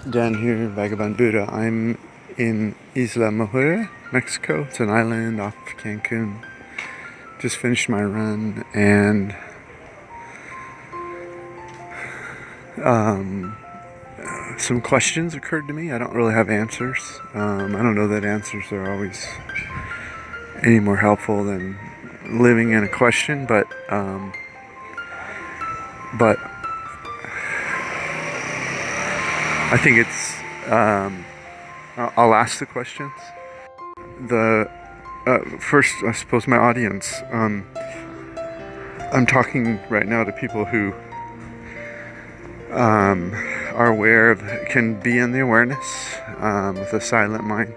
Dan here, Vagabond Buddha. I'm in Isla Mujeres, Mexico. It's an island off Cancun. Just finished my run, and some questions occurred to me. I don't really have answers. I don't know that answers are always any more helpful than living in a question, but I think it's. I'll ask the questions. The first, I suppose, my audience. I'm talking right now to people who are aware of, can be in the awareness with a silent mind,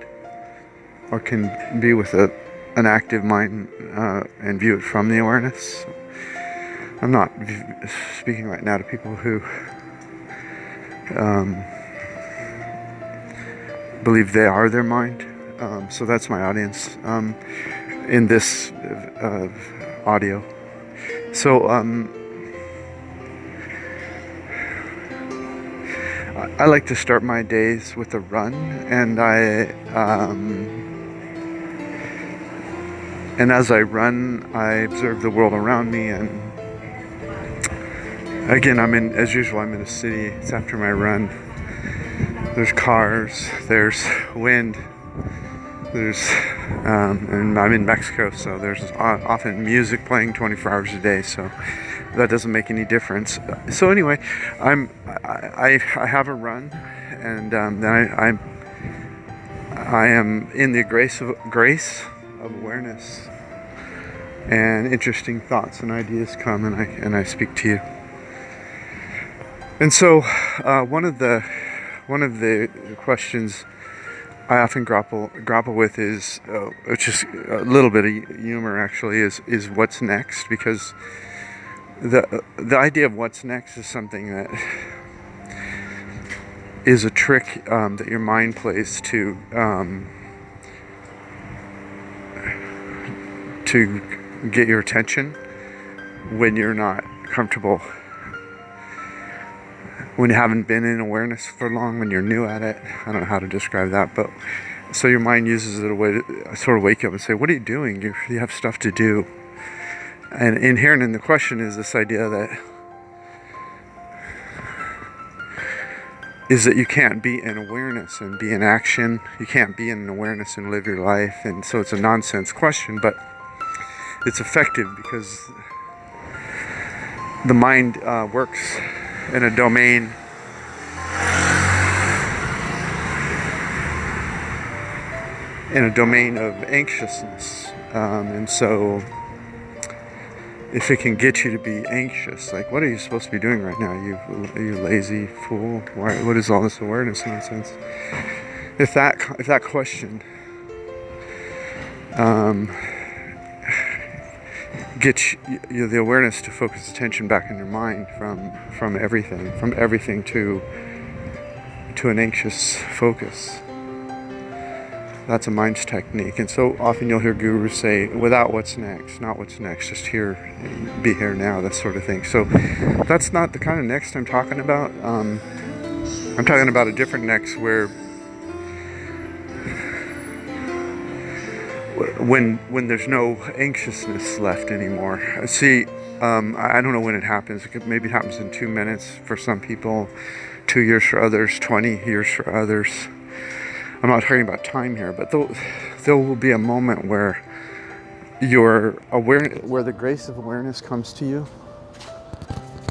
or can be with an active mind and view it from the awareness. I'm not speaking right now to people who believe they are their mind. So that's my audience in this audio. So I like to start my days with a run, and as I run, I observe the world around me. And again, as usual, I'm in a city. It's after my run. There's cars, there's wind, and I'm in Mexico, so there's often music playing 24 hours a day, so that doesn't make any difference. So anyway, I have a run, and then I am in the grace of awareness, and interesting thoughts and ideas come, and I speak to you. And so one of the questions I often grapple with is, which is a little bit of humor actually, is what's next, because the idea of what's next is something that is a trick that your mind plays to get your attention when you're not comfortable, when you haven't been in awareness for long, when you're new at it. I don't know how to describe that, but so your mind uses it a way to sort of wake you up and say, what are you doing? You have stuff to do. And inherent in the question is this idea that you can't be in awareness and be in action. You can't be in awareness and live your life. And so it's a nonsense question, but it's effective because the mind works in a domain of anxiousness, and so if it can get you to be anxious, like, what are you supposed to be doing right now? You lazy fool. What is all this awareness nonsense? If that question gets you the awareness to focus attention back in your mind from everything to an anxious focus. That's a mind's technique. And so often you'll hear gurus say, without what's next, not what's next, just here, be here now, that sort of thing. So that's not the kind of next I'm talking about. I'm talking about a different next where when there's no anxiousness left anymore. See, I don't know when it happens. Maybe it happens in 2 minutes for some people, 2 years for others, 20 years for others. I'm not talking about time here, but there will be a moment where where the grace of awareness comes to you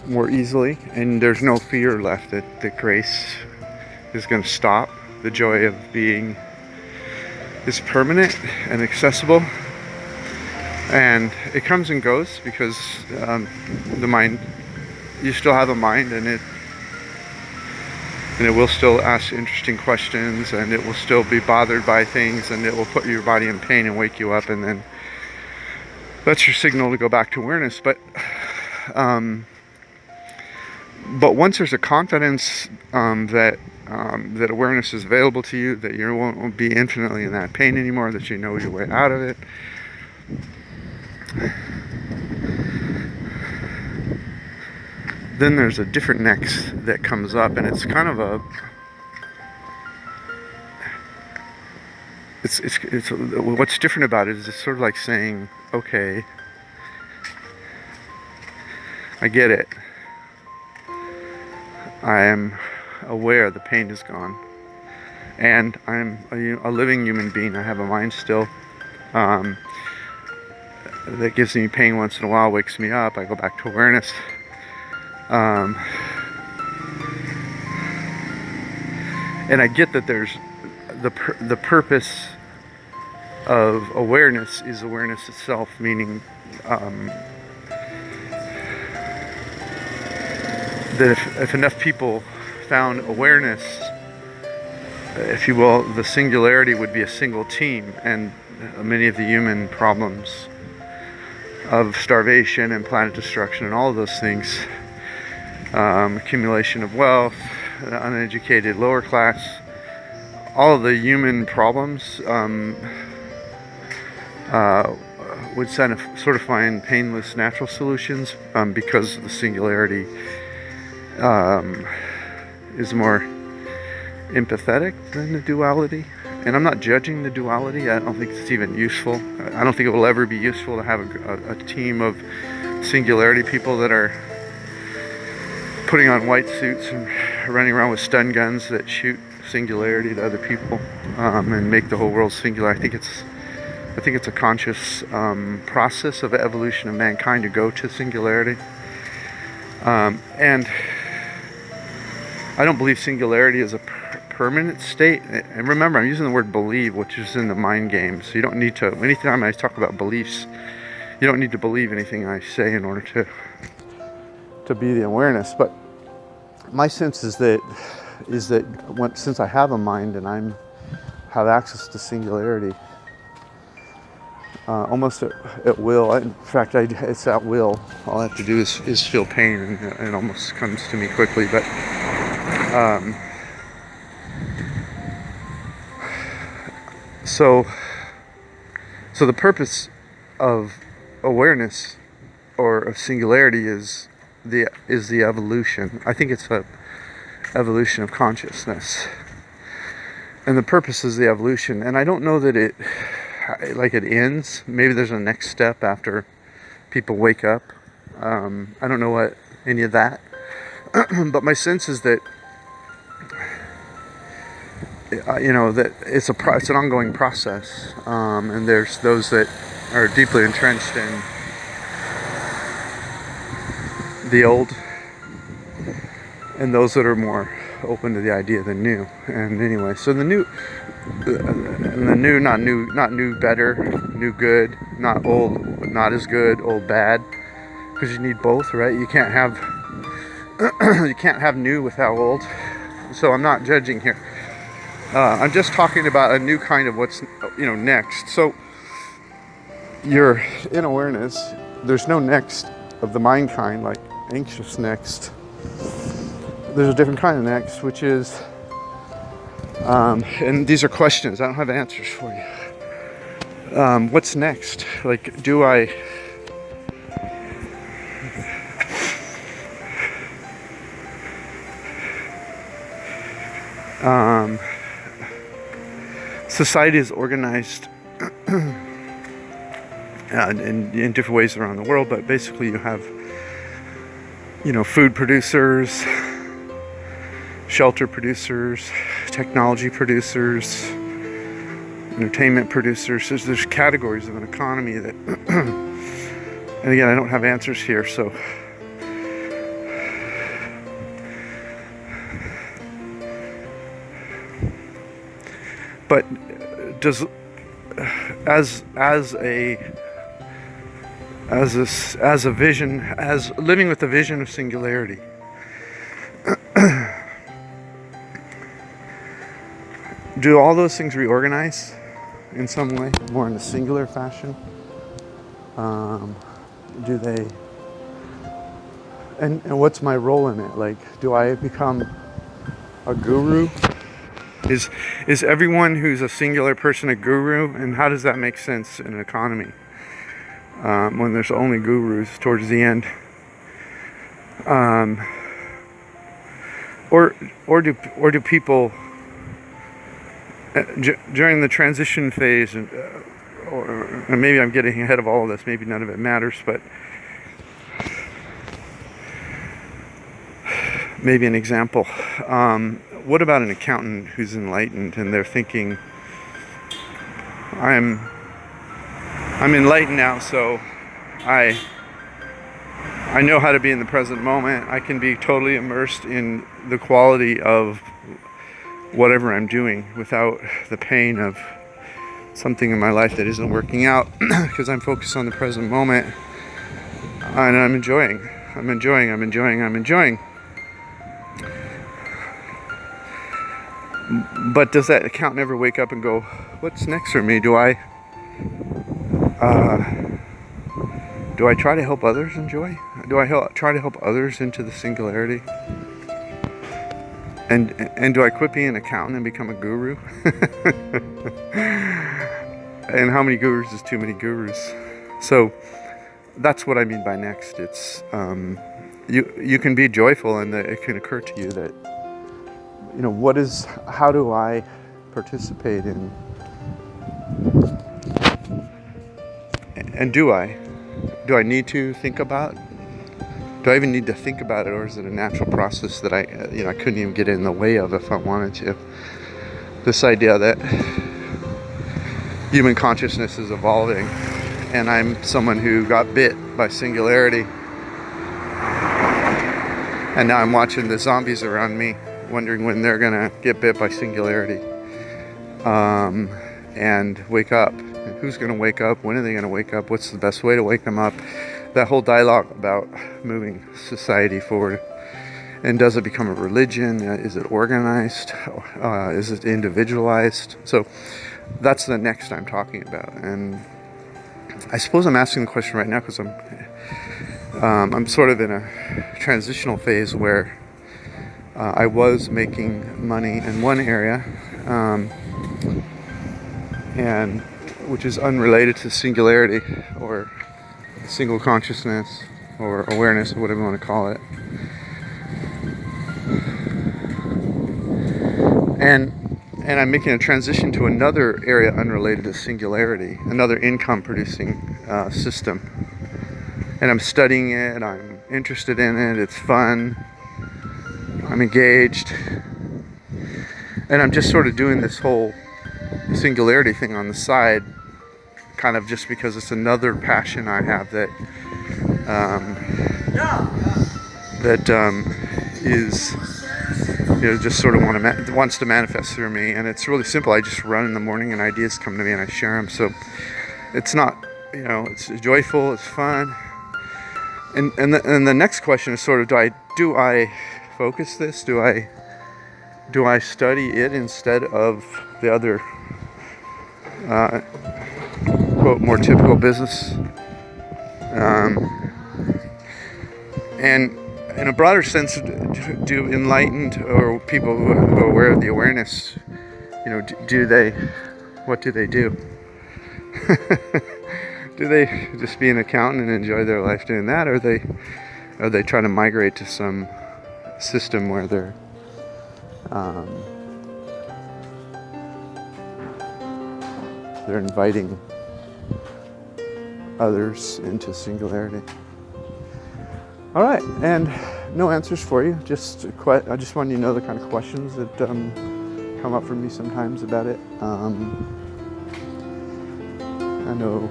more easily, and there's no fear left that grace is going to stop. The joy of being is permanent and accessible, and it comes and goes because the mind, you still have a mind, and it will still ask interesting questions, and it will still be bothered by things, and it will put your body in pain and wake you up, and then that's your signal to go back to awareness. But once there's a confidence that awareness is available to you, that you won't be infinitely in that pain anymore, that you know your way out of it, then there's a different next that comes up, and it's kind of it's what's different about it is it's sort of like saying, okay, I get it. I am aware the pain is gone, and I'm a living human being. I have a mind still. That gives me pain once in a while, wakes me up. I go back to awareness. And I get that there's the purpose of awareness is awareness itself, meaning that if enough people found awareness, if you will, the singularity would be a single team, and many of the human problems of starvation and planet destruction and all of those things, accumulation of wealth, uneducated lower class, all of the human problems would sort of find painless natural solutions because the singularity is more empathetic than the duality. And I'm not judging the duality. I don't think it's even useful. I don't think it will ever be useful to have a team of singularity people that are putting on white suits and running around with stun guns that shoot singularity to other people and make the whole world singular. I think it's a conscious process of evolution of mankind to go to singularity. And I don't believe singularity is a permanent state. And remember, I'm using the word believe, which is in the mind game. So you don't need to, anytime I talk about beliefs, you don't need to believe anything I say in order to be the awareness. But my sense is that since I have a mind and have access to singularity, almost at will. In fact, it's at will. All I have to do is feel pain, and it almost comes to me quickly. But so the purpose of awareness or of singularity is the evolution. I think it's a evolution of consciousness, and the purpose is the evolution. And I don't know that it ends. Maybe there's a next step after people wake up. I don't know what any of that. But my sense is that that it's an ongoing process, and there's those that are deeply entrenched in the old, and those that are more open to the idea of the new. And anyway, so the new, not new better, new good, not old not as good, old bad, because you need both, right? You can't have new without old. So I'm not judging here. I'm just talking about a new kind of what's next. So you're in awareness. There's no next of the mind kind, like anxious next. There's a different kind of next, which is, and these are questions. I don't have answers for you. What's next? Like, do I? Society is organized in different ways around the world, but basically you have, food producers, shelter producers, technology producers, entertainment producers. There's categories of an economy that, and again, I don't have answers here, so. But does as a vision, as living with the vision of singularity, do all those things reorganize in some way, more in a singular fashion? Do they? And what's my role in it? Like, do I become a guru? Is everyone who's a singular person a guru? And how does that make sense in an economy when there's only gurus towards the end? Or do people during the transition phase, or maybe I'm getting ahead of all of this, maybe none of it matters, but maybe an example. What about an accountant who's enlightened and they're thinking, I'm enlightened now, so I know how to be in the present moment. I can be totally immersed in the quality of whatever I'm doing without the pain of something in my life that isn't working out because I'm focused on the present moment and I'm enjoying. But does that accountant ever wake up and go, what's next for me? Do I try to help others enjoy? Do I try to help others into the singularity? And do I quit being an accountant and become a guru? And how many gurus is too many gurus? So that's what I mean by next. It's you can be joyful, and it can occur to you that, how do I participate in, and do I need to think about? Do I even need to think about it, or is it a natural process that I couldn't even get in the way of if I wanted to? This idea that human consciousness is evolving, and I'm someone who got bit by singularity, and now I'm watching the zombies around me, wondering when they're gonna get bit by singularity, and wake up. And who's gonna wake up? When are they gonna wake up? What's the best way to wake them up? That whole dialogue about moving society forward. And does it become a religion? Is it organized? Is it individualized? So that's the next I'm talking about. And I suppose I'm asking the question right now because I'm sort of in a transitional phase where I was making money in one area, and which is unrelated to singularity or single consciousness or awareness, or whatever you want to call it. And I'm making a transition to another area unrelated to singularity, another income producing system. And I'm studying it, I'm interested in it, it's fun, I'm engaged. And I'm just sort of doing this whole singularity thing on the side, kind of just because it's another passion I have that is just sort of wants to manifest through me. And it's really simple. I just run in the morning and ideas come to me and I share them. So it's not, it's joyful, it's fun. And the next question is sort of, do I focus this? Do I study it instead of the other quote more typical business? And in a broader sense, do enlightened or people who are aware of the awareness, what do they do? Do they just be an accountant and enjoy their life doing that, or are they trying to migrate to some system where they're inviting others into singularity? All right, and no answers for you. I just wanted you to know the kind of questions that come up for me sometimes about it. I know,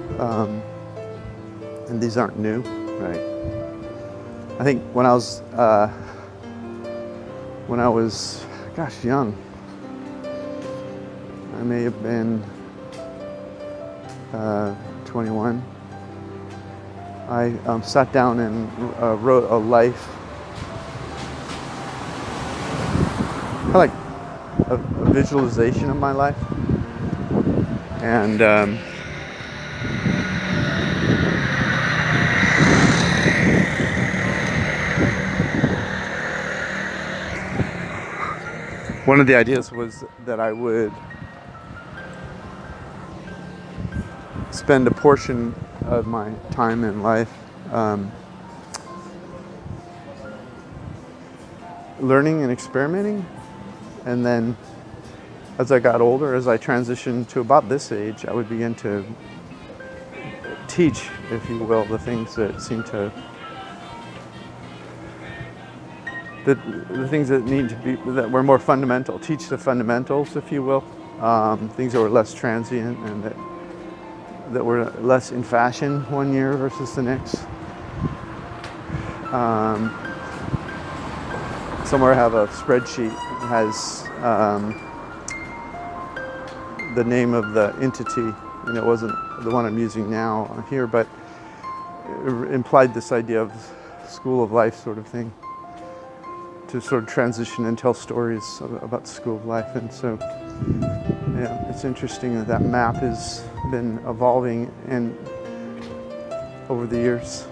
and these aren't new, right? I think when I was young, I may have been 21. I sat down and wrote a life, kind of like a visualization of my life, and one of the ideas was that I would spend a portion of my time in life learning and experimenting, and then as I got older, as I transitioned to about this age, I would begin to teach, if you will, the things that seem to, the things that need to be, that were more fundamental. Teach the fundamentals, if you will, things that were less transient and that were less in fashion one year versus the next. Somewhere I have a spreadsheet that has the name of the entity, and it wasn't the one I'm using now here, but it implied this idea of school of life sort of thing, to sort of transition and tell stories about the school of life. And so yeah, it's interesting that map has been evolving and over the years,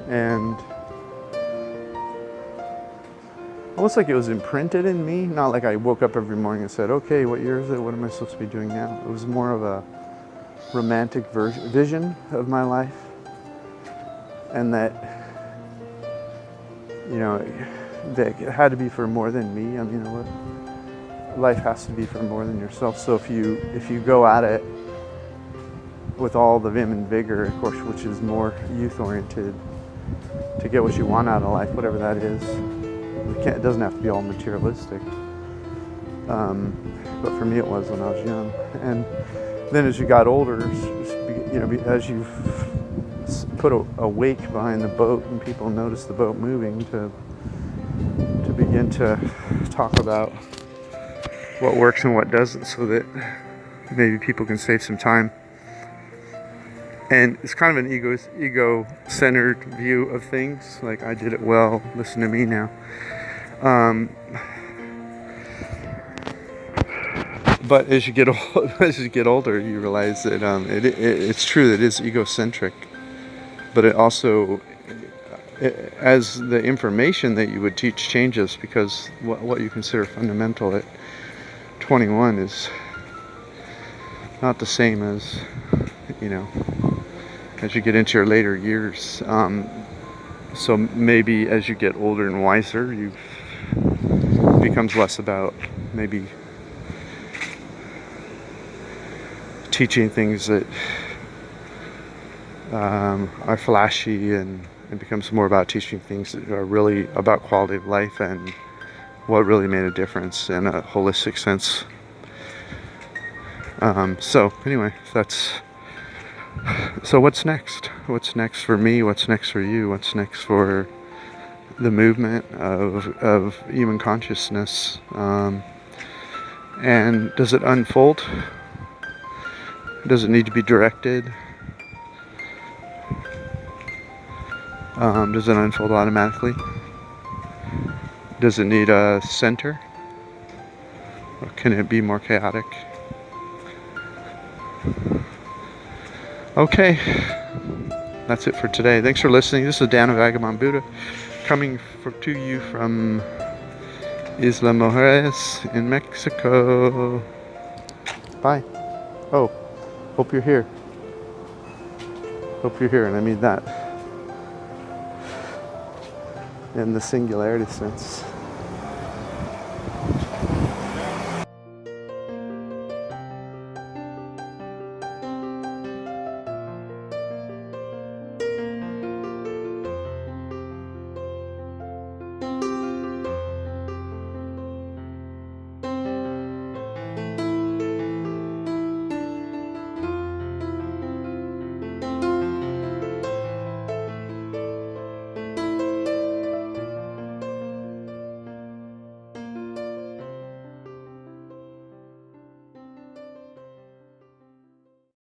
and almost like it was imprinted in me, not like I woke up every morning and said, okay, what year is it? What am I supposed to be doing now? It was more of a romantic vision of my life, and that, you know, that it had to be for more than me. I mean, life has to be for more than yourself. So if you go at it with all the vim and vigor, of course, which is more youth oriented, to get what you want out of life, whatever that is, it doesn't have to be all materialistic. But for me, it was when I was young. And then as you got older, you know, as you put a wake behind the boat and people notice the boat moving, to begin to talk about what works and what doesn't, so that maybe people can save some time. And it's kind of an ego-centered view of things, like I did it well, listen to me now. But as you get older, you realize that it's true that it is egocentric, but it also, as the information that you would teach changes, because what you consider fundamental at 21 is not the same as, you know, as you get into your later years. So maybe as you get older and wiser, it becomes less about maybe teaching things that are flashy, and it becomes more about teaching things that are really about quality of life and what really made a difference in a holistic sense. So anyway, so what's next? What's next for me? What's next for you? What's next for the movement of human consciousness? And does it unfold? Does it need to be directed? Does it unfold automatically? Does it need a center? Or can it be more chaotic? Okay, that's it for today. Thanks for listening. This is Dan of Vagabond Buddha, coming to you from Isla Mujeres in Mexico. Bye. Oh, hope you're here. Hope you're here, and I mean that in the singularity sense.